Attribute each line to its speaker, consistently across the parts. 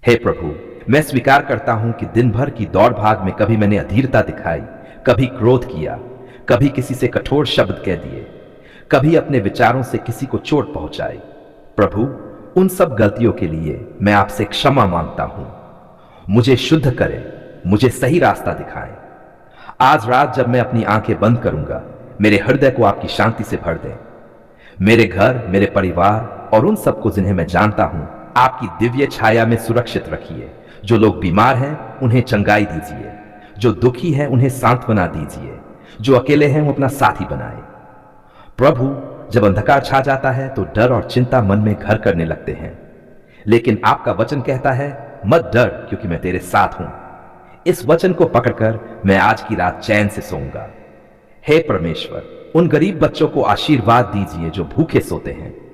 Speaker 1: हे प्रभु, मैं स्वीकार करता हूं कि दिन भर की दौड़ भाग में कभी मैंने अधीरता दिखाई, कभी क्रोध किया, कभी किसी से कठोर शब्द कह दिए, कभी अपने विचारों से किसी को चोट पहुंचाई। प्रभु, उन सब गलतियों के लिए मैं आपसे क्षमा मांगता हूं। मुझे शुद्ध करें, मुझे सही रास्ता दिखाएं। आज रात जब मैं अपनी आंखें बंद करूंगा, मेरे हृदय को आपकी शांति से भर दें। मेरे घर, मेरे परिवार और उन सबको जिन्हें मैं जानता हूं, आपकी दिव्य छाया में सुरक्षित रखिए। जो लोग बीमार हैं उन्हें चंगाई दीजिए, जो दुखी हैं उन्हें सांत्वना दीजिए, जो अकेले हैं वो अपना साथी बनाए। प्रभु, जब अंधकार छा जाता है तो डर और चिंता मन में घर करने लगते हैं, लेकिन आपका वचन कहता है, मत डर क्योंकि मैं तेरे साथ हूं। इस वचन को पकड़कर मैं आज की रात चैन से सोऊंगा। हे परमेश्वर, उन गरीब बच्चों को आशीर्वाद दीजिए जो भूखे सोते हैं।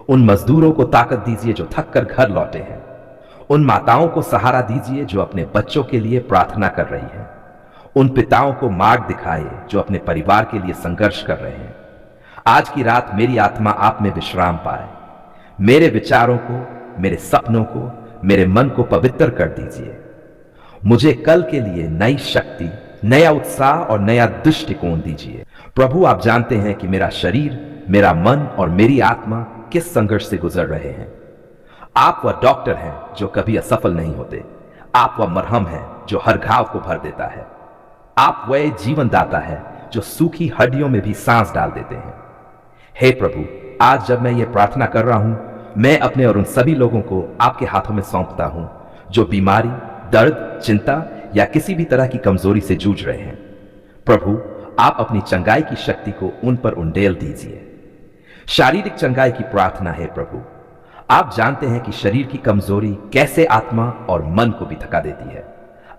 Speaker 1: उन मजदूरों को ताकत दीजिए जो थक कर घर लौटे हैं। उन माताओं को सहारा दीजिए जो अपने बच्चों के लिए प्रार्थना कर रही हैं। उन पिताओं को मार्ग दिखाए जो अपने परिवार के लिए संघर्ष कर रहे हैं। आज की रात मेरी आत्मा आप में विश्राम पाए। मेरे विचारों को, मेरे सपनों को, मेरे मन को पवित्र कर दीजिए। मुझे कल के लिए नई शक्ति, नया उत्साह और नया दृष्टिकोण दीजिए। प्रभु, आप जानते हैं कि मेरा शरीर, मेरा मन और मेरी आत्मा किस संघर्ष से गुजर रहे हैं। आप वह डॉक्टर हैं जो कभी असफल नहीं होते। आप वह मरहम हैं जो हर घाव को भर देता है। आप वह जीवन दाता है जो सूखी हड्डियों में भी सांस डाल देते हैं। हे प्रभु, आज जब मैं ये प्रार्थना कर रहा हूं, मैं अपने और उन सभी लोगों को आपके हाथों में सौंपता हूं जो बीमारी, दर्द, चिंता या किसी भी तरह की कमजोरी से जूझ रहे हैं। प्रभु, आप अपनी चंगाई की शक्ति को उन पर उंडेल दीजिए। शारीरिक चंगाई की प्रार्थना है प्रभु। आप जानते हैं कि शरीर की कमजोरी कैसे आत्मा और मन को भी थका देती है।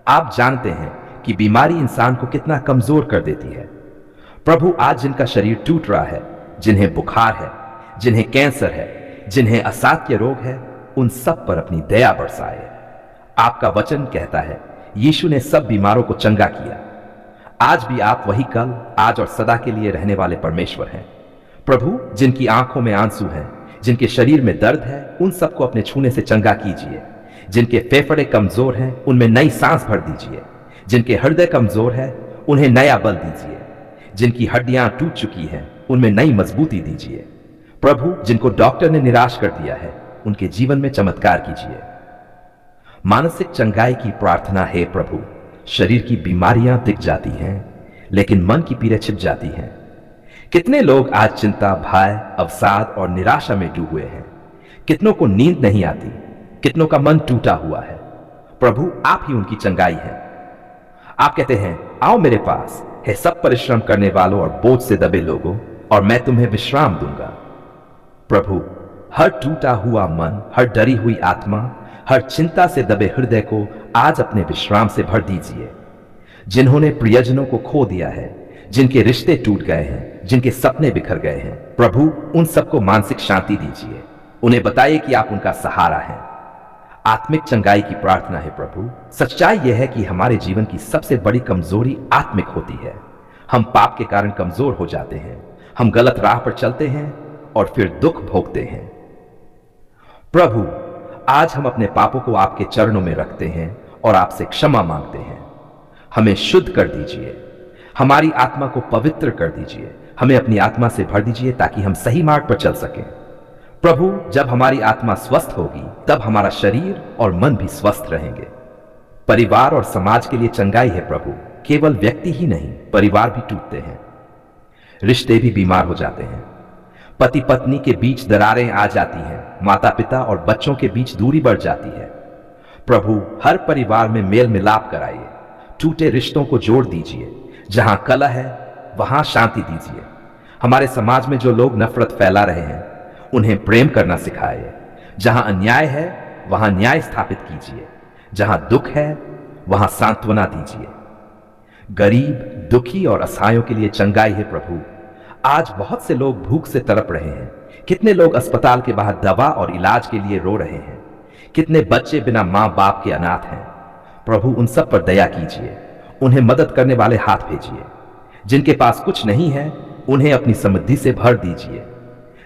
Speaker 1: आप जानते हैं कि बीमारी इंसान को कितना कमजोर कर देती है। प्रभु, आज जिनका शरीर टूट रहा है, जिन्हें बुखार है, जिन्हें कैंसर है, जिन्हें असाध्य रोग है, उन सब पर अपनी दया बरसाए। आपका वचन कहता है, यीशु ने सब बीमारों को चंगा किया। आज भी आप वही कल, आज और सदा के लिए रहने वाले परमेश्वर हैं। प्रभु, जिनकी आंखों में आंसू हैं, जिनके शरीर में दर्द है, उन सबको अपने छूने से चंगा कीजिए। जिनके फेफड़े कमजोर हैं, उनमें नई सांस भर दीजिए। जिनके हृदय कमजोर है, उन्हें नया बल दीजिए। जिनकी हड्डियां टूट चुकी हैं, उनमें नई मजबूती दीजिए। प्रभु, जिनको डॉक्टर ने निराश कर दिया है, उनके जीवन में चमत्कार कीजिए। मानसिक चंगाई की प्रार्थना है प्रभु। शरीर की बीमारियां दिख जाती हैं, लेकिन मन की पीड़े छिप जाती हैं। कितने लोग आज चिंता, भय, अवसाद और निराशा में डूबे हुए हैं। कितनों को नींद नहीं आती, कितनों का मन टूटा हुआ है। प्रभु, आप ही उनकी चंगाई हैं। आप कहते हैं, आओ मेरे पास, है सब परिश्रम करने वालों और बोझ से दबे लोगों, और मैं तुम्हें विश्राम दूंगा। प्रभु, हर टूटा हुआ मन, हर डरी हुई आत्मा, हर चिंता से दबे हृदय को आज अपने विश्राम से भर दीजिए। जिन्होंने प्रियजनों को खो दिया है, जिनके रिश्ते टूट गए हैं, जिनके सपने बिखर गए हैं, प्रभु, उन सबको मानसिक शांति दीजिए। उन्हें बताइए कि आप उनका सहारा हैं। आत्मिक चंगाई की प्रार्थना है प्रभु। सच्चाई यह है कि हमारे जीवन की सबसे बड़ी कमजोरी आत्मिक होती है। हम पाप के कारण कमजोर हो जाते हैं। हम गलत राह पर चलते हैं और फिर दुख भोगते हैं। प्रभु, आज हम अपने पापों को आपके चरणों में रखते हैं और आपसे क्षमा मांगते हैं। हमें शुद्ध कर दीजिए, हमारी आत्मा को पवित्र कर दीजिए। हमें अपनी आत्मा से भर दीजिए ताकि हम सही मार्ग पर चल सकें। प्रभु, जब हमारी आत्मा स्वस्थ होगी, तब हमारा शरीर और मन भी स्वस्थ रहेंगे। परिवार और समाज के लिए चंगाई है प्रभु। केवल व्यक्ति ही नहीं, परिवार भी टूटते हैं, रिश्ते भी बीमार हो जाते हैं। पति पत्नी के बीच दरारें आ जाती हैं, माता पिता और बच्चों के बीच दूरी बढ़ जाती है। प्रभु, हर परिवार में मेल मिलाप कराइए। टूटे रिश्तों को जोड़ दीजिए। जहां कलह है, वहां शांति दीजिए। हमारे समाज में जो लोग नफरत फैला रहे हैं, उन्हें प्रेम करना सिखाइए। जहां अन्याय है, वहां न्याय स्थापित कीजिए। जहां दुख है, वहां सांत्वना दीजिए। गरीब, दुखी और असहायों के लिए चंगाई है प्रभु। आज बहुत से लोग भूख से तड़प रहे हैं। कितने लोग अस्पताल के बाहर दवा और इलाज के लिए रो रहे हैं। कितने बच्चे बिना मां बाप के अनाथ हैं। प्रभु, उन सब पर दया कीजिए। उन्हें मदद करने वाले हाथ भेजिए। जिनके पास कुछ नहीं है, उन्हें अपनी समृद्धि से भर दीजिए।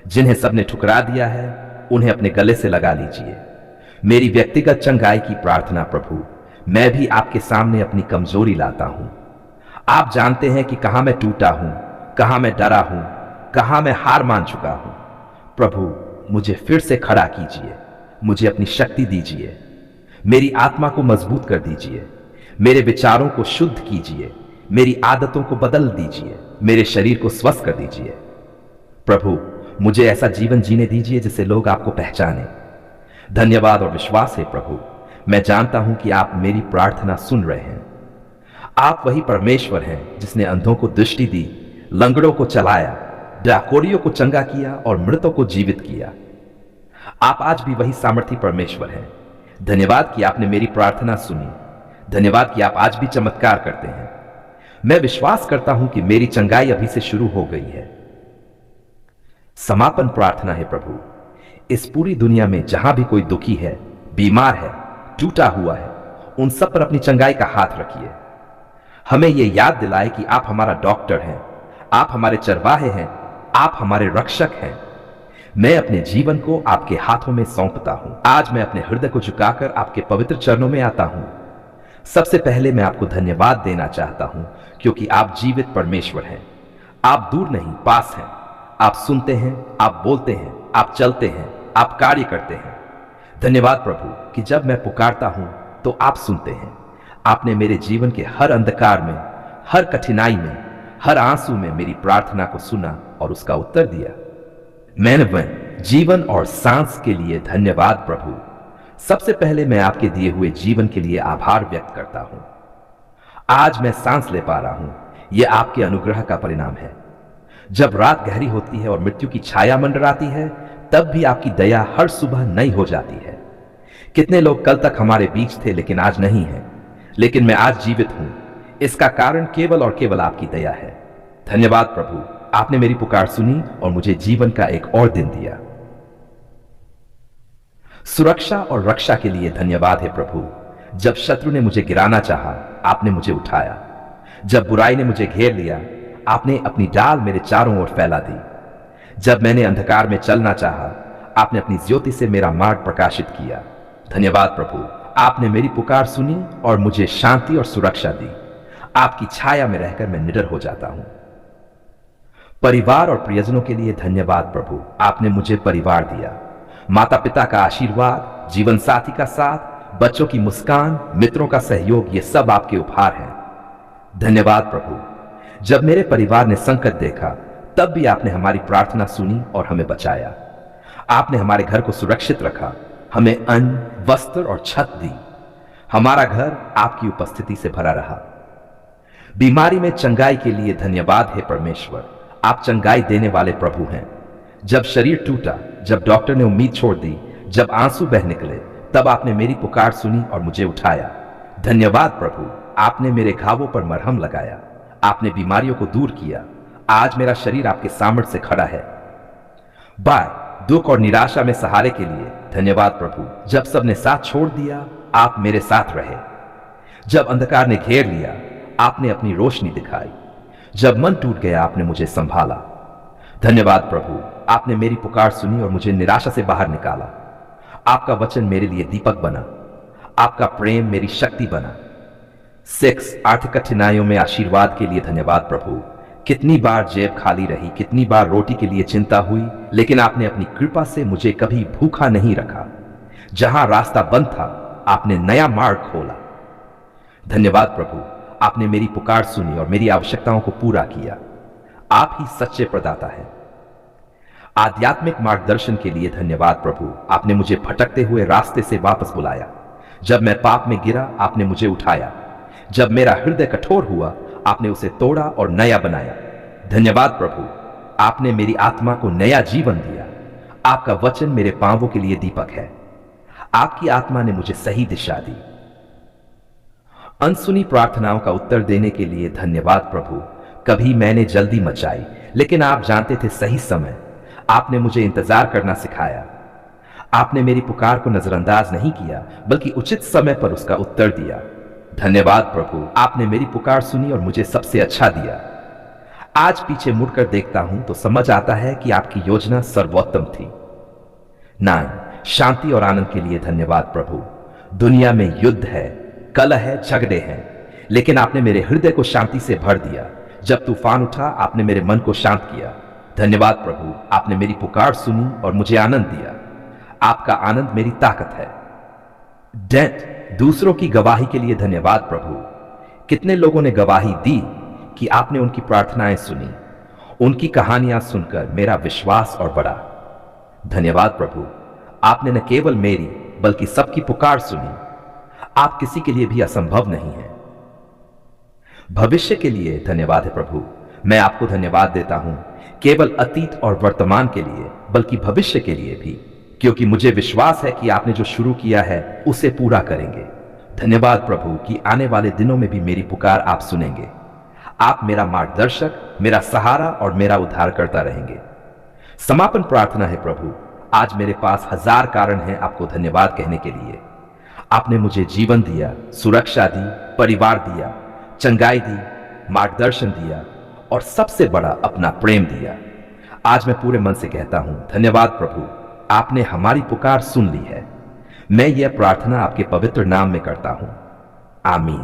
Speaker 1: जिन्हें सबने ठुकरा दिया है, उन्हें अपने गले से लगा लीजिए। मेरी व्यक्तिगत चंगाई की प्रार्थना प्रभु, मैं भी आपके सामने अपनी कमजोरी लाता हूं। आप जानते हैं कि कहां मैं टूटा हूं, कहां मैं डरा हूं, कहां मैं हार मान चुका हूं। प्रभु, मुझे फिर से खड़ा कीजिए, मुझे अपनी शक्ति दीजिए, मेरी आत्मा को मजबूत कर दीजिए, मेरे विचारों को शुद्ध कीजिए, मेरी आदतों को बदल दीजिए, मेरे शरीर को स्वस्थ कर दीजिए। प्रभु, मुझे ऐसा जीवन जीने दीजिए जिससे लोग आपको पहचानें। धन्यवाद और विश्वास है प्रभु, मैं जानता हूं कि आप मेरी प्रार्थना सुन रहे हैं। आप वही परमेश्वर हैं जिसने अंधों को दृष्टि दी, लंगड़ों को चलाया, डाकोरियों को चंगा किया और मृतों को जीवित किया। आप आज भी वही सामर्थी परमेश्वर हैं। धन्यवाद कि आपने मेरी प्रार्थना सुनी। धन्यवाद कि आप आज भी चमत्कार करते हैं। मैं विश्वास करता हूं कि मेरी चंगाई अभी से शुरू हो गई है। समापन प्रार्थना है प्रभु, इस पूरी दुनिया में जहां भी कोई दुखी है, बीमार है, टूटा हुआ है, उन सब पर अपनी चंगाई का हाथ रखिए। हमें यह याद दिलाए कि आप हमारा डॉक्टर हैं, आप हमारे चरवाहे हैं, आप हमारे रक्षक हैं। मैं अपने जीवन को आपके हाथों में सौंपता हूं। आज मैं अपने हृदय को झुकाकर आपके पवित्र चरणों में आता हूं। सबसे पहले मैं आपको धन्यवाद देना चाहता हूं क्योंकि आप जीवित परमेश्वर हैं। आप दूर नहीं, पास हैं। आप सुनते हैं, आप बोलते हैं, आप चलते हैं, आप कार्य करते हैं। धन्यवाद प्रभु कि जब मैं पुकारता हूं तो आप सुनते हैं। आपने मेरे जीवन के हर अंधकार में, हर कठिनाई में, हर आंसू में मेरी प्रार्थना को सुना और उसका उत्तर दिया। मैंने जीवन और सांस के लिए धन्यवाद प्रभु। सबसे पहले मैं आपके दिए हुए जीवन के लिए आभार व्यक्त करता हूं। आज मैं सांस ले पा रहा हूं, यह आपके अनुग्रह का परिणाम है। जब रात गहरी होती है और मृत्यु की छाया मंडराती है, तब भी आपकी दया हर सुबह नई हो जाती है। कितने लोग कल तक हमारे बीच थे लेकिन आज नहीं है, लेकिन मैं आज जीवित हूं। इसका कारण केवल और केवल आपकी दया है। धन्यवाद प्रभु, आपने मेरी पुकार सुनी और मुझे जीवन का एक और दिन दिया। सुरक्षा और रक्षा के लिए धन्यवाद है प्रभु। जब शत्रु ने मुझे गिराना चाहा, आपने मुझे उठाया। जब बुराई ने मुझे घेर लिया, आपने अपनी डाल मेरे चारों ओर फैला दी। जब मैंने अंधकार में चलना चाहा, आपने अपनी ज्योति से मेरा मार्ग प्रकाशित किया। धन्यवाद प्रभु, आपने मेरी पुकार सुनी और मुझे शांति और सुरक्षा दी। आपकी छाया में रहकर मैं निडर हो जाता हूं। परिवार और प्रियजनों के लिए धन्यवाद प्रभु, आपने मुझे परिवार दिया। माता पिता का आशीर्वाद, जीवन साथी का साथ, बच्चों की मुस्कान, मित्रों का सहयोग, ये सब आपके उपहार हैं। धन्यवाद प्रभु, जब मेरे परिवार ने संकट देखा, तब भी आपने हमारी प्रार्थना सुनी और हमें बचाया। आपने हमारे घर को सुरक्षित रखा, हमें अन्न, वस्त्र और छत दी। हमारा घर आपकी उपस्थिति से भरा रहा। बीमारी में चंगाई के लिए धन्यवाद है परमेश्वर। आप चंगाई देने वाले प्रभु हैं। जब शरीर टूटा, जब डॉक्टर ने उम्मीद छोड़ दी, जब आंसू बह निकले, तब आपने मेरी पुकार सुनी और मुझे उठाया। धन्यवाद प्रभु, आपने मेरे घावों पर मरहम लगाया। आपने बीमारियों को दूर किया। आज मेरा शरीर आपके सामर्थ्य से खड़ा है। बाय दुख और निराशा में सहारे के लिए धन्यवाद प्रभु। जब सबने साथ छोड़ दिया, आप मेरे साथ रहे। जब अंधकार ने घेर लिया, आपने अपनी रोशनी दिखाई। जब मन टूट गया, आपने मुझे संभाला। धन्यवाद प्रभु, आपने मेरी पुकार सुनी और मुझे निराशा से बाहर निकाला। आपका वचन मेरे लिए दीपक बना। आपका प्रेम मेरी शक्ति बना। 6 आर्थिक कठिनाइयों में आशीर्वाद के लिए धन्यवाद प्रभु। कितनी बार जेब खाली रही, कितनी बार रोटी के लिए चिंता हुई, लेकिन आपने अपनी कृपा से मुझे कभी भूखा नहीं रखा। जहां रास्ता बंद था, आपने नया मार्ग खोला। धन्यवाद प्रभु, आपने मेरी पुकार सुनी और मेरी आवश्यकताओं को पूरा किया। आप ही सच्चे प्रदाता हैं। आध्यात्मिक मार्गदर्शन के लिए धन्यवाद प्रभु। आपने मुझे भटकते हुए रास्ते से वापस बुलाया। जब मैं पाप में गिरा, आपने मुझे उठाया। जब मेरा हृदय कठोर हुआ, आपने उसे तोड़ा और नया बनाया। धन्यवाद प्रभु, आपने मेरी आत्मा को नया जीवन दिया। आपका वचन मेरे पांवों के लिए दीपक है। आपकी आत्मा ने मुझे सही दिशा दी। अनसुनी प्रार्थनाओं का उत्तर देने के लिए धन्यवाद प्रभु। कभी मैंने जल्दी मचाई, लेकिन आप जानते थे सही समय। आपने मुझे इंतजार करना सिखाया। आपने मेरी पुकार को नजरअंदाज नहीं किया, बल्कि उचित समय पर उसका उत्तर दिया। धन्यवाद प्रभु, आपने मेरी पुकार सुनी और मुझे सबसे अच्छा दिया। आज पीछे मुड़कर देखता हूं तो समझ आता है कि आपकी योजना सर्वोत्तम थी। 9 शांति और आनंद के लिए धन्यवाद प्रभु। दुनिया में युद्ध है, कलह है, झगड़े हैं, लेकिन आपने मेरे हृदय को शांति से भर दिया। जब तूफान उठा, आपने मेरे मन को शांत किया। धन्यवाद प्रभु, आपने मेरी पुकार सुनी और मुझे आनंद दिया। आपका आनंद मेरी ताकत है। डेंट, दूसरों की गवाही के लिए धन्यवाद प्रभु। कितने लोगों ने गवाही दी कि आपने उनकी प्रार्थनाएं सुनी। उनकी कहानियां सुनकर मेरा विश्वास और बढ़ा। धन्यवाद प्रभु, आपने न केवल मेरी बल्कि सबकी पुकार सुनी। आप किसी के लिए भी असंभव नहीं है। भविष्य के लिए धन्यवाद है प्रभु। मैं आपको धन्यवाद देता हूं, केवल अतीत और वर्तमान के लिए बल्कि भविष्य के लिए भी, क्योंकि मुझे विश्वास है कि आपने जो शुरू किया है उसे पूरा करेंगे। धन्यवाद प्रभु कि आने वाले दिनों में भी मेरी पुकार आप सुनेंगे। आप मेरा मार्गदर्शक, मेरा सहारा और मेरा उद्धारकर्ता रहेंगे। समापन प्रार्थना है प्रभु, आज मेरे पास 1000 कारण हैं आपको धन्यवाद कहने के लिए। आपने मुझे जीवन दिया, सुरक्षा दी, परिवार दिया, चंगाई दी, मार्गदर्शन दिया और सबसे बड़ा अपना प्रेम दिया। आज मैं पूरे मन से कहता हूं धन्यवाद प्रभु, आपने हमारी पुकार सुन ली है। मैं यह प्रार्थना आपके पवित्र नाम में करता हूं। आमीन।